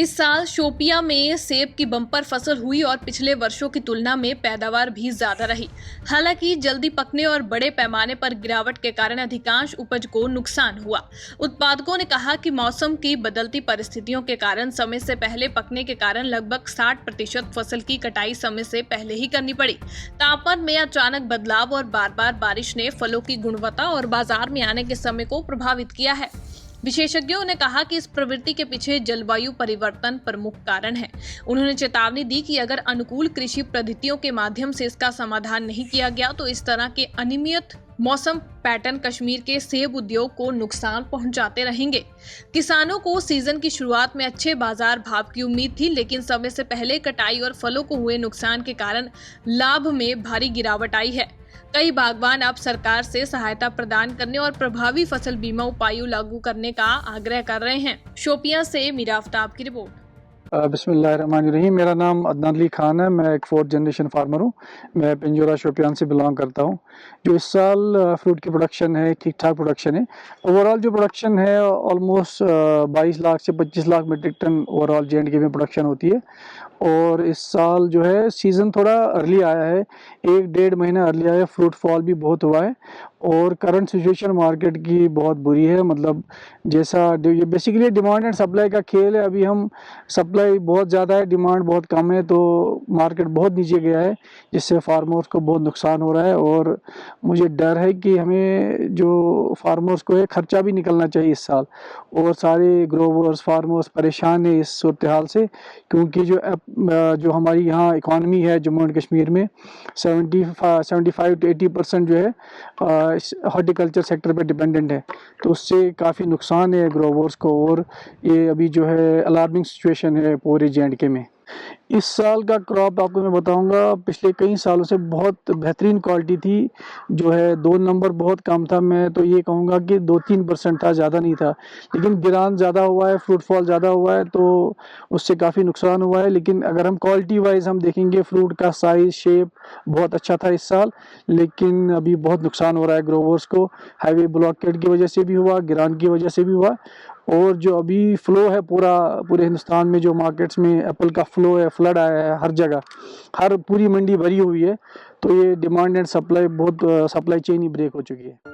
इस साल शोपियां में सेब की बम्पर फसल हुई और पिछले वर्षों की तुलना में पैदावार भी ज्यादा रही। हालांकि जल्दी पकने और बड़े पैमाने पर गिरावट के कारण अधिकांश उपज को नुकसान हुआ। उत्पादकों ने कहा कि मौसम की बदलती परिस्थितियों के कारण समय से पहले पकने के कारण लगभग 60% फसल की कटाई समय से पहले ही करनी पड़ी। तापमान में अचानक बदलाव और बार बार बारिश ने फलों की गुणवत्ता और बाजार में आने के समय को प्रभावित किया है। विशेषज्ञों ने कहा कि इस प्रवृत्ति के पीछे जलवायु परिवर्तन प्रमुख कारण है। उन्होंने चेतावनी दी कि अगर अनुकूल कृषि पद्धतियों के माध्यम से इसका समाधान नहीं किया गया तो इस तरह के अनियमित मौसम पैटर्न कश्मीर के सेब उद्योग को नुकसान पहुंचाते रहेंगे। किसानों को सीजन की शुरुआत में अच्छे बाजार भाव की उम्मीद थी, लेकिन समय से पहले कटाई और फलों को हुए नुकसान के कारण लाभ में भारी गिरावट आई है। कई बागवान अब सरकार से सहायता प्रदान करने और प्रभावी फसल बीमा उपायों लागू करने का आग्रह कर रहे हैं। शोपियां से मीरा आफ्ताब की रिपोर्ट। बिस्मिल्लाहिर्रहमानिर्रहीम। मेरा नाम अदनान अली खान है। मैं एक 4th जनरेशन फार्मर हूँ। मैं पिंजौरा शोपियान से बिलोंग करता हूँ। जो इस साल फ्रूट की प्रोडक्शन है, ठीक ठाक प्रोडक्शन है। ओवरऑल जो प्रोडक्शन है ऑलमोस्ट 22 लाख से 25 lakh metric ton overall J&K में प्रोडक्शन होती है। और इस साल जो है सीज़न थोड़ा अर्ली आया है, 1-1.5 महीना अर्ली आया है। फ्रूट फॉल भी बहुत हुआ है और करंट सिचुएशन मार्केट की बहुत बुरी है। मतलब जैसा ये बेसिकली डिमांड एंड सप्लाई का खेल है। अभी हम सप्लाई बहुत ज़्यादा है, डिमांड बहुत कम है, तो मार्केट बहुत नीचे गया है, जिससे फार्मर्स को बहुत नुकसान हो रहा है। और मुझे डर है कि हमें जो फार्मर्स को है खर्चा भी निकलना चाहिए इस साल। और सारे ग्रोवर्स फार्मर्स परेशान है इस सूरत हाल से, क्योंकि जो हमारी यहाँ इकॉनमी है जम्मू एंड कश्मीर में 75 to 80% जो है हॉर्टिकल्चर सेक्टर पे डिपेंडेंट है। तो उससे काफ़ी नुकसान है ग्रोवर्स को। और ये अभी जो है अलार्मिंग सिचुएशन है पूरे J&K में। इस साल का क्रॉप आपको मैं बताऊंगा, पिछले कई सालों से बहुत बेहतरीन क्वालिटी थी। जो है 2 नंबर बहुत कम था। मैं तो ये कहूँगा कि 2-3% था, ज़्यादा नहीं था। लेकिन गिरान ज़्यादा हुआ है, फ्रूट फॉल ज़्यादा हुआ है, तो उससे काफ़ी नुकसान हुआ है। लेकिन अगर हम क्वालिटी वाइज हम देखेंगे, फ्रूट का साइज़ शेप बहुत अच्छा था इस साल। लेकिन अभी बहुत नुकसान हो रहा है ग्रोवर्स को। हाईवे ब्लॉकेड की वजह से भी हुआ, गिरान की वजह से भी हुआ। और जो अभी फ्लो है पूरे हिंदुस्तान में, जो मार्केट्स में एप्पल का फ्लो है, फ्लड आया है हर जगह, हर पूरी मंडी भरी हुई है। तो ये डिमांड एंड सप्लाई चेन ही ब्रेक हो चुकी है।